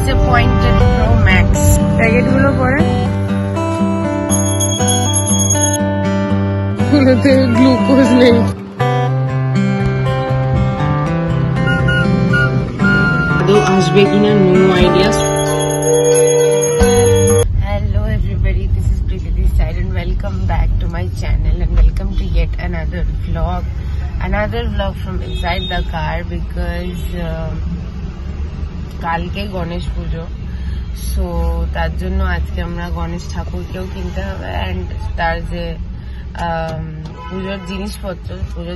Disappointed Pro Max প্যাকেটগুলো পরে গুলোতে গ্লুকোজ নেই। আসবে কিনা new ideas. Hello everybody, this is Preeti this side and welcome back to my channel and welcome to yet another vlog from inside the car because কালকে গণেশ পুজো, so তার জন্য আজকে আমরা গণেশ ঠাকুরকেও কিনতে হবে অ্যান্ড তার যে পুজোর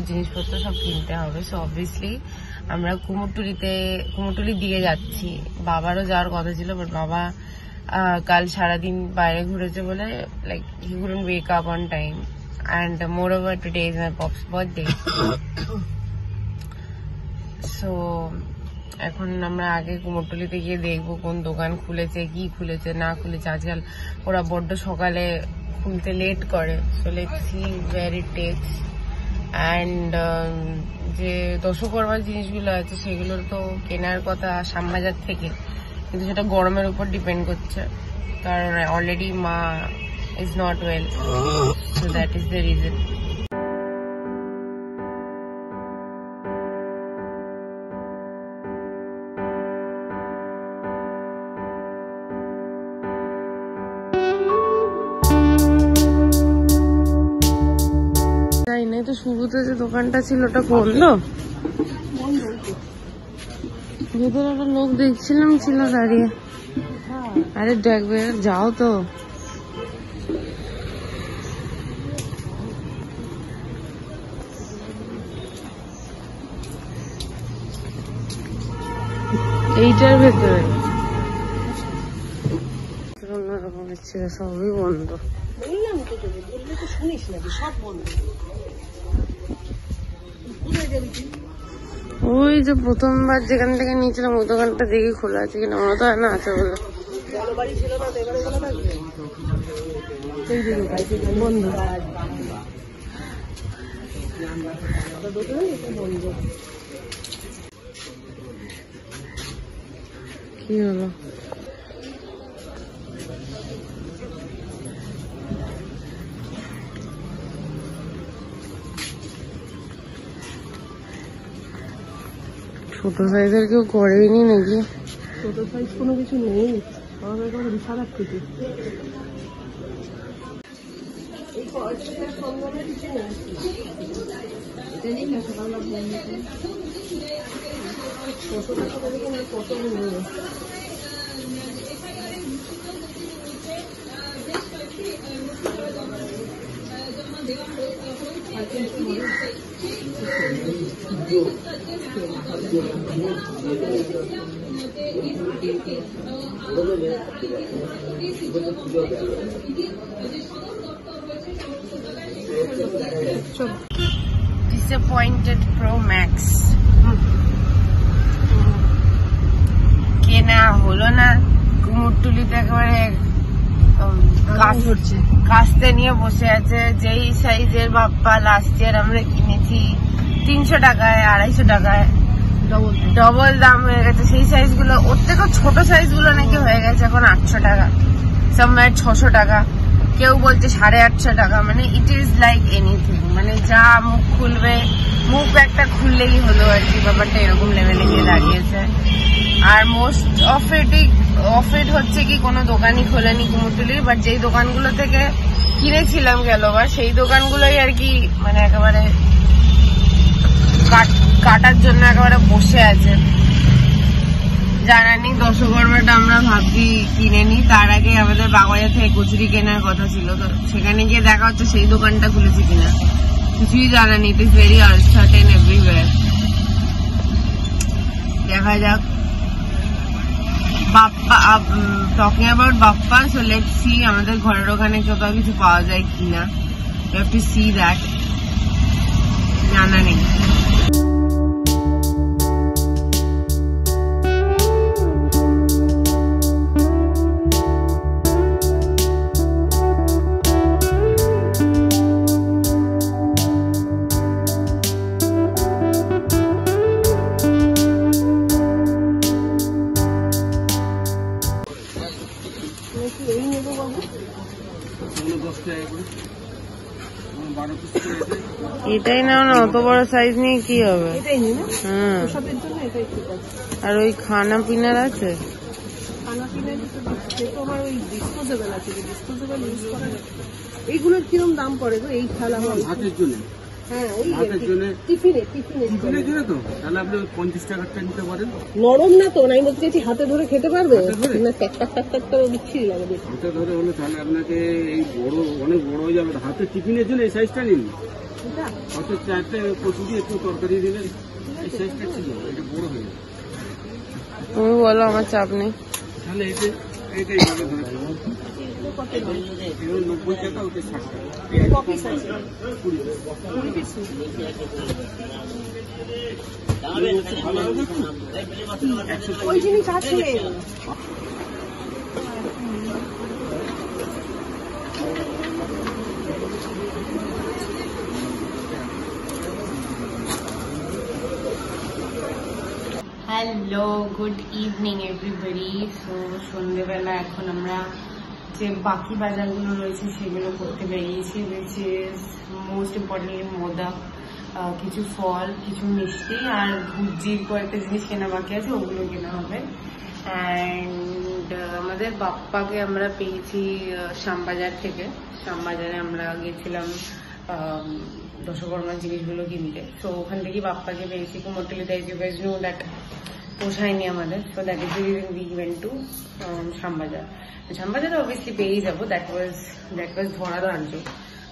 জিনিসপত্র সব কিনতে হবে। সো অবভিয়াসলি আমরা কুমোরটুলি দিয়ে যাচ্ছি। বাবারও যাওয়ার কথা ছিল, বাট বাবা কাল সারাদিন বাইরে ঘুরেছে বলে like he couldn't wake up on time and more over today is my pops birthday. So এখন আমরা আগে কুমোরটুলিতে গিয়ে দেখবো কোন দোকান খুলেছে, কি খুলেছে না খুলেছে। আজকাল ওরা বড্ড সকালে খুলতে লেট করে, so let's see where it takes. And যে দশকর্মার জিনিসগুলো আছে সেগুলোর তো কেনার কথা শ্যামবাজার থেকে, কিন্তু সেটা গরমের উপর ডিপেন্ড করছে, কারণ অলরেডি মা is not well, so that is the reason. তো শুরুতে যে দোকানটা ছিল ওটা করলো, ভেতরে একটা লোক দেখছিলাম ছিল দাঁড়িয়ে। আরে দেখবে, যাও তো। এইটার ভেতরে অন্যরকম ছিল, সবই বন্ধ। বললাম তো তোকে, বললে তো শুনিস না, সব বন্ধ। ওই যে প্রথমবার যেখান থেকে নিয়েছিলাম ওই দোকানটা দেখি খোলা আছে কিনা, ওরা তো না আছে বলে বন্ধ। কি হলো? ছোট সাইজের কেউ করেইনি নাকি? ছোট সাইজ কোনো কিছু নেই, বিশাল আকৃতি। Disappointed Pro Max কেনা হলো না। কুমোরটুলিতে একেবারে কাস্তে নিয়ে বসে আছে। যেই সাইজের বাপ্পা লাস্ট ইয়ার আমরা কিনেছি 300 টাকায় 250 টাকায়, ডবল দাম হয়ে গেছে। সেই সাইজ গুলো, ওর থেকেও ছোট সাইজ গুলো নাকি হয়ে গেছে এখন 800 টাকা, সামওয়্যার 600 টাকা, কেউ বলছে 850 টাকা। মানে ইট ইজ লাইক এনিথিং, মানে যা মুখ খুলবে, মুখ একটা খুললেই হলো আর কি, ব্যাপারটা এরকম লেভেলে গিয়ে দাঁড়িয়েছে। আর মোস্ট অফ ইট হচ্ছে কি কোনো দোকানই খোলেনি কুমোরটুলির, বাট যেই দোকানগুলো থেকে কিনেছিলাম গেলবার সেই দোকানগুলোই আর কি মানে একেবারে কাটার জন্য একেবারে বসে আছে। জানানি দশকর্মাটা আমরা ভাবছি কিনে নি, তার আগে আমাদের বাগবাজার থেকে কচুরি কেনার কথা ছিল, তো সেখানে গিয়ে দেখা হচ্ছে সেই দোকানটা খুলেছি কিনা কিছুই জানানি। It is very uncertain everywhere. দেখা যাক। Bappa, talking about Bappa, so let's see আমাদের ঘরের ওখানে কোথাও কিছু পাওয়া যায় কিনা। You have to see that. জানা নেই। এটাই নাও না, অত বড় সাইজ নিয়ে কি হবে? হ্যাঁ, আর ওই খানা পিনার আছে, এইগুলোর কিরম দাম পড়ে গো এই থালা ভাতের জন্য? হ্যাঁ, ওই টিফিনে তো তাহলে আপনি 50 টাকারটা নিতে পারেন। নরম না তো, আমি বলতে চাইছি হাতে ধরে খেতে পারবে না? টাক টাক টাক টাক করে বিচ্ছিরি লাগে। হাতে ধরে হলে তাহলে আপনাকে এই বড়, অনেক বড় হয়ে যাবে। হাতে টিফিনের জন্য এই সাইজটা নিন। হাতে চারটে কচু দিয়ে একটু তরকারি দিলেন, এই সাইজটা ছিল, এটা বড় হয়ে যাবে। তুমি বলো, আমার চাপ নেই। তাহলে এইটাই ধরে 90 টাকা, ওটা 60 টাকা। ওই জিনিস আছে। Hello, good evening everybody. So সন্ধ্যেবেলা এখন আমরা যে বাকি বাজারগুলো রয়েছে সেগুলো করতে বেরিয়েছি, which is most importantly modak, কিছু ফল, কিছু মিষ্টি আর ভুজির কয়েকটা জিনিস কেনা বাকি আছে, ওগুলো কেনা হবে। অ্যান্ড আমাদের বাপ্পাকে আমরা পেয়েছি শ্যামবাজার থেকে। শ্যামবাজারে আমরা গেছিলাম দশকর্মার জিনিসগুলো কিনতে। তো ওখান থেকে বাপ্পাকে পেয়েছি। Kumortuli that you guys know that পোষায়নি আমাদের। So that is the reason we went to Shyambazar. শ্যামবাজারে অবভিয়াসলি পেয়েই যাবো, দ্যাট ওয়াজ ধরা ধার্য।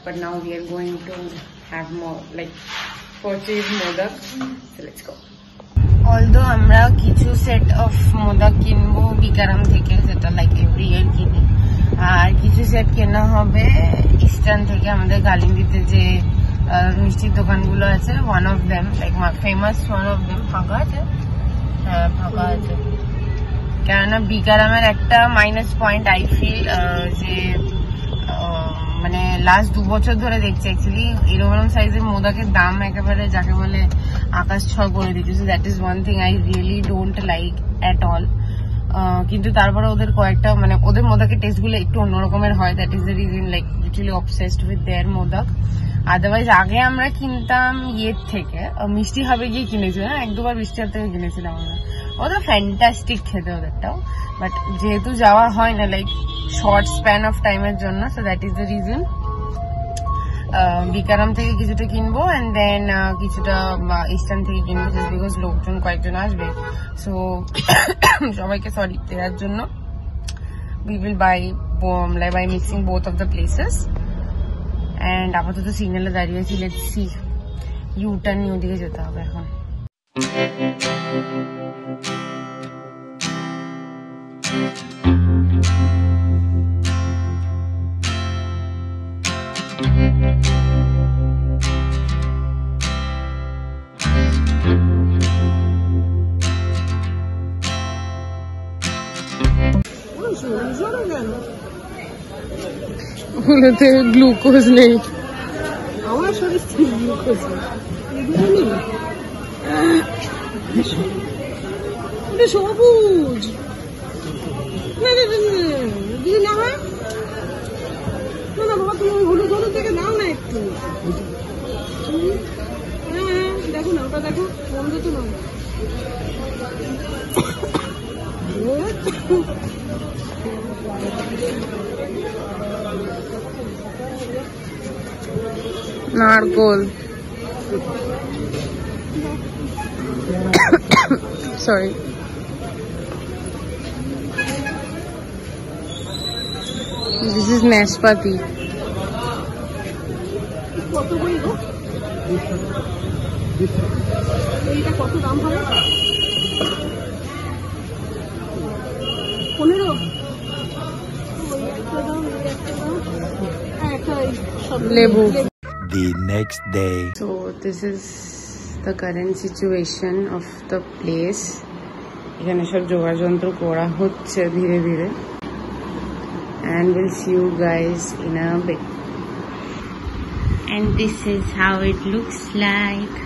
But now we are going to have more like purchase modak. So let's go. Although আমরা কিছু সেট অফ মোদক কিনবো বিকারাম থেকে, যেটা লাইক এভরি ইয়ার কিনি, আর কিছু সেট কেনা হবে ইস্টার্ন থেকে। আমাদের গালিন্দিতে যে মিষ্টির দোকানগুলো আছে, one of them, like famous one of them ফাঁকা আছে। হ্যাঁ, ফাঁকা আছে। কেননা বিকারামের একটা মাইনাস পয়েন্ট আই ফিল, যে মানে লাস্ট 2 বছর ধরে দেখছি অ্যাকচুয়ালি এরকম সাইজের মোদকের দাম একেবারে যাকে বলে আকাশ ছোঁয়া করে দিচ্ছে। That is one thing I really don't like at all. কিন্তু তারপরে ওদের কয়েকটা মানে ওদের মোদকের টেস্ট গুলো একটু অন্যরকমের হয়। That is the reason like literally obsessed with their modak. Otherwise আগে আমরা কিনতাম ইয়ের থেকে, মিষ্টি হাবে গিয়ে কিনেছি, হ্যাঁ 1-2 বার মিষ্টি হাব থেকে কিনেছিলাম আমরা। ওটা ফ্যান্টাস্টিক খেতে ওদেরটাও, বাট যেহেতু যাওয়া হয় না লাইক শর্ট স্প্যান অফ টাইমের জন্য, so that is the reason বিকারাম থেকে কিছুটা কিনবো অ্যান্ড দেন কিছুটা ইস্টার্ন থেকে কিনবো, জাস্ট বিকজ লোকজন কয়েকজন আসবে। সো সবাইকে সরি দেওয়ার জন্য we will buy mixing both of the places. And আপাতত সিগন্যালে দাঁড়িয়ে আছি, লেটস সি ইউ টার্ন নিয়ে ওদিকে যেতে হবে এখন। ওগুলোতে গ্লুকোজ নেই, আমার শরীর গ্লুকোজ সবুজ দিদি না হয় না। না বাবা, তুমি হলুদ হলুদ থেকে নাও না একটু। হ্যাঁ দেখো না, ওটা দেখো, বন্ধ তো নয়। নারকোল, সরি দিস ইজ নাশপাতি। কত বই গো? এইটা কত দাম হবে? 15। লেবু। The next day. So this is the current situation of the place. এখানে সব জোগাড় যন্ত্র করা হচ্ছে ধীরে ধীরে, and we'll see you guys in a bit. And this is how it looks like.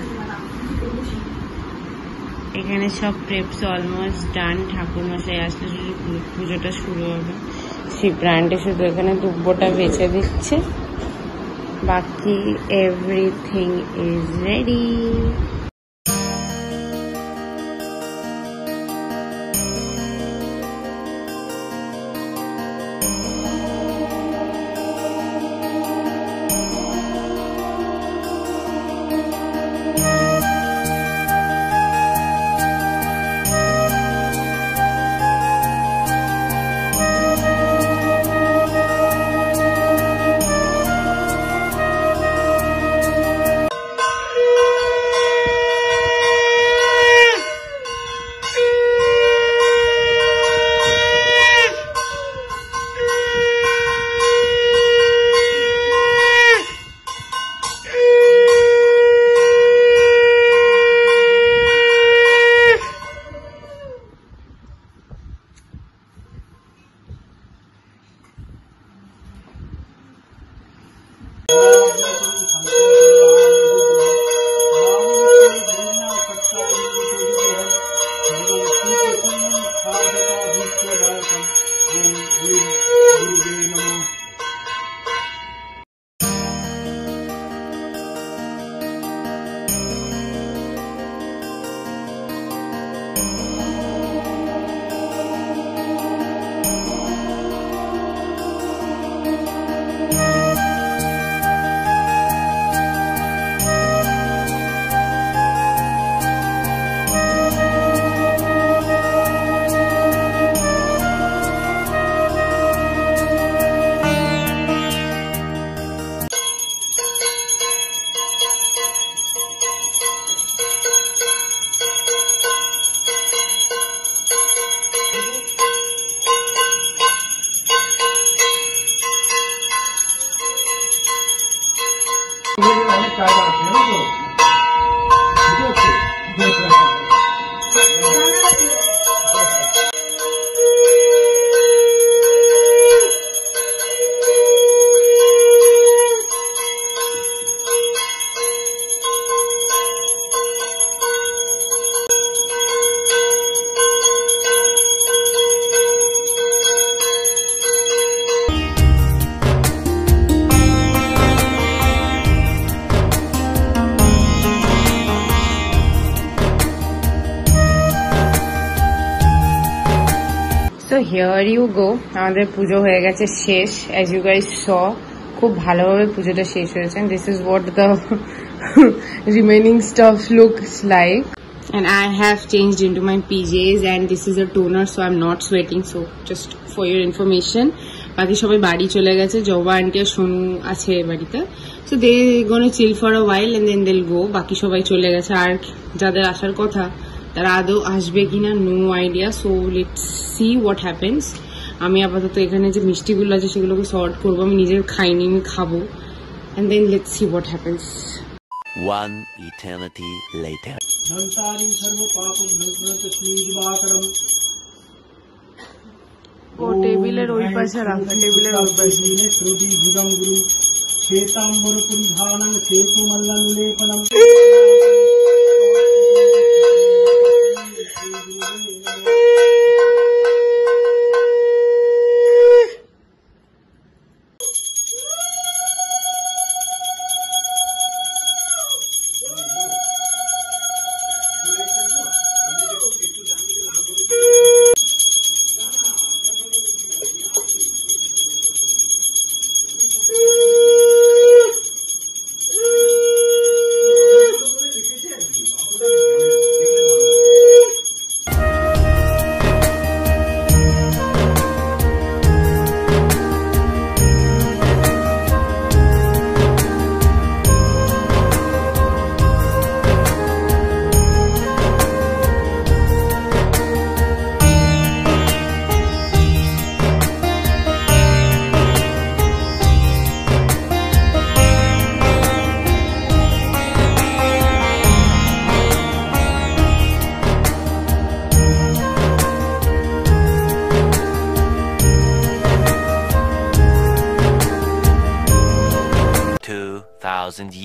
এখানে সব প্রেপস অলমোস্ট ডান। ঠাকুর মশাই আসলে পুজোটা শুরু হবে। শিবরান্ডে শুধু এখানে দুব্বটা বেছে দিচ্ছে, বাকি everything is ready. So here you go, আমাদের পুজো হয়ে গেছে শেষ। as you guys saw, খুব ভালোভাবে পুজোটা শেষ হয়েছে। and this is what the remaining stuff looks like, and I have changed into my PJs and this is a toner, so I'm not sweating, so just for your information. বাকি সবাই বাড়ি চলে গেছে, জবা আন্টি আর সোনু আছে বাড়িতে, so they gonna chill for a while and then they'll go. বাকি সবাই চলে গেছে, আর যাদের আসার কথা তারা আদৌ আসবে কিনা no idea, so let's see what happens. আমি আপাতত এখানে যে মিষ্টিগুলো আছে সেগুলোকে সর্ট করবো, আমি নিজে খাইনি, আমি খাবো, and then let's see what happens. One eternity later. ও টেবিলের ওই পাশে রাখা, টেবিলের ওই পাশে। শ্বেতাম্বর পরিধানং শ্বেত মল্ললেপনম।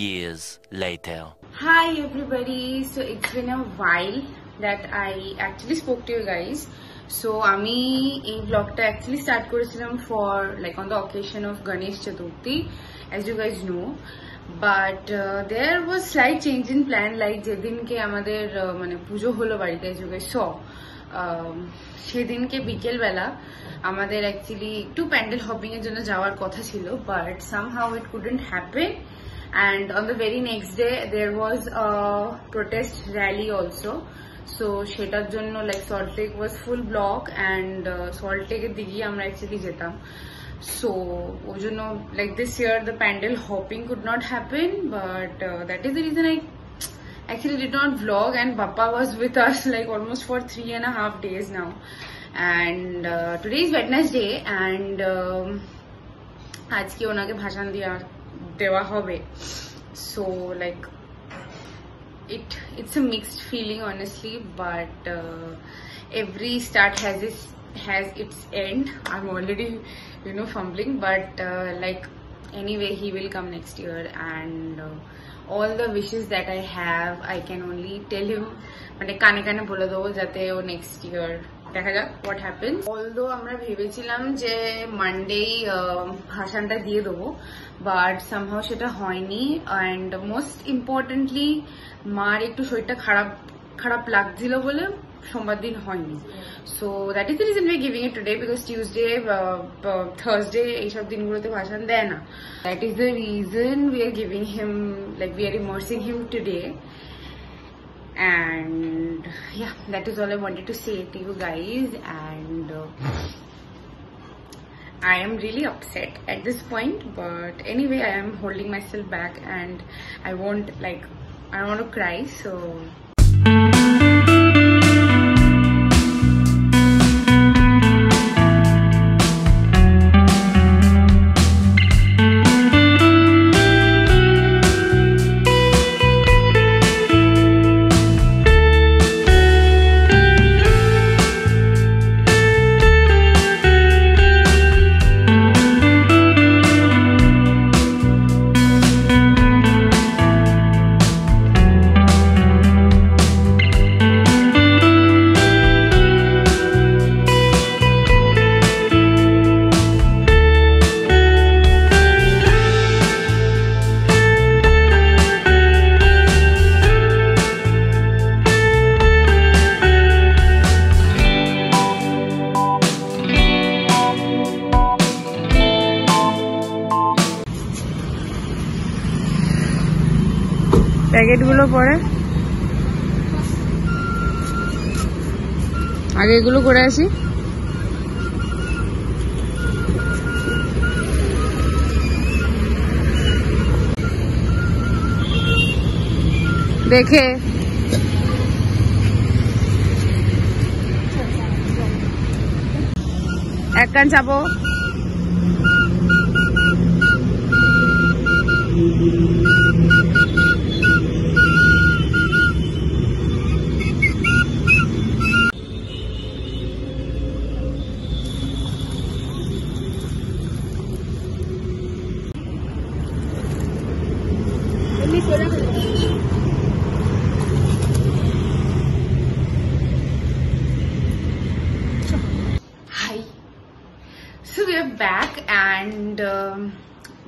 Years later. Hi everybody, so it's been a while that I actually spoke to you guys. So আমি এই ব্লগটা অ্যাকচুয়ালি স্টার্ট করেছিলাম for like on the occasion of Ganesh Chaturthi, as you guys know, but there was slight change in plan. Like যেদিনকে আমাদের মানে পুজো হলো বাড়িতে, as you guys স, সেদিনকে বিকেলবেলা আমাদের অ্যাকচুয়ালি একটু প্যান্ডেল হপিং এর জন্য যাওয়ার কথা ছিল, but somehow it couldn't happen. And on the very next day there was a protest rally also, so সেটার জন্য like Salt Lake was full block and Salt Lake এর দিকে আমরা actually যেতাম। So ওই জন্য like this year the pandal hopping could not happen, but that is the reason I actually did not vlog, and Bappa was with us like almost for 3.5 days now, and today is Wednesday and আজকে ওনাকে ভাষণ দেওয়া হবে। So like it's a mixed feeling honestly, but every start has its end. I'm already fumbling, but like anyway he will come next year, and all the wishes that I have I can only tell him, মানে কানে কানে বলে দেবো যাতে ও next year, দেখা যাক what happens. Although আমরা ভেবেছিলাম যে মানডেই ভাষণটা দিয়ে দেবো, বাট সামহাউ সেটা হয়নি, অ্যান্ড মোস্ট ইম্পর্টেন্টলি মার একটু শরীরটা খারাপ লাগছিল বলে সোমবার দিন হয়নি। So that is the reason we are giving it today, because Tuesday Thursday এইসব দিনগুলোতে ভাষণ দেয় না। That is the reason we are giving him, like we are immersing him today. And yeah, that is all I wanted to say to you guys, and I am really upset at this point, but anyway I am holding myself back and I don't want to cry, so প্যাকেটগুলো পরে আগে এগুলো করে আসি। দেখে এক কান চাপো। Hi, so we are back and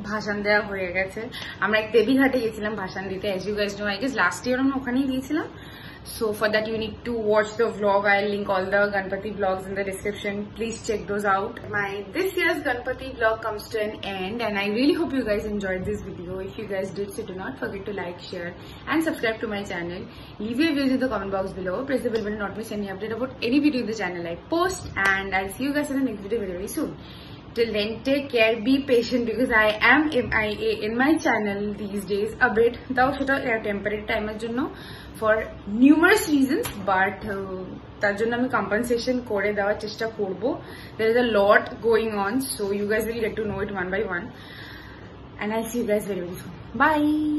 ভাষণ দেওয়া হয়ে গেছে। আমরা এক দেবীঘাটে গেছিলাম ভাষণ দিতে, as you guys know, I guess last year আমরা ওখানেই গিয়েছিলাম। So for that you need to watch the vlog. I'll link all the Ganpati vlogs in the description. Please check those out. This year's Ganpati vlog comes to an end, and I really hope you guys enjoyed this video. If you guys did, so do not forget to like, share and subscribe to my channel. Leave your views in the comment box below. Press the bell button to not miss any update about any video in the channel I post, and I'll see you guys in the next video very, very soon. Till then, take care, be patient, because I am MIA in my channel these days a bit. Tao sheta temporary time er jonno for numerous reasons, but tar jonno ami compensation kore dewar chesta korbo. There is a lot going on, so you guys will get to know it one by one, and I'll see you guys very, very soon. Bye.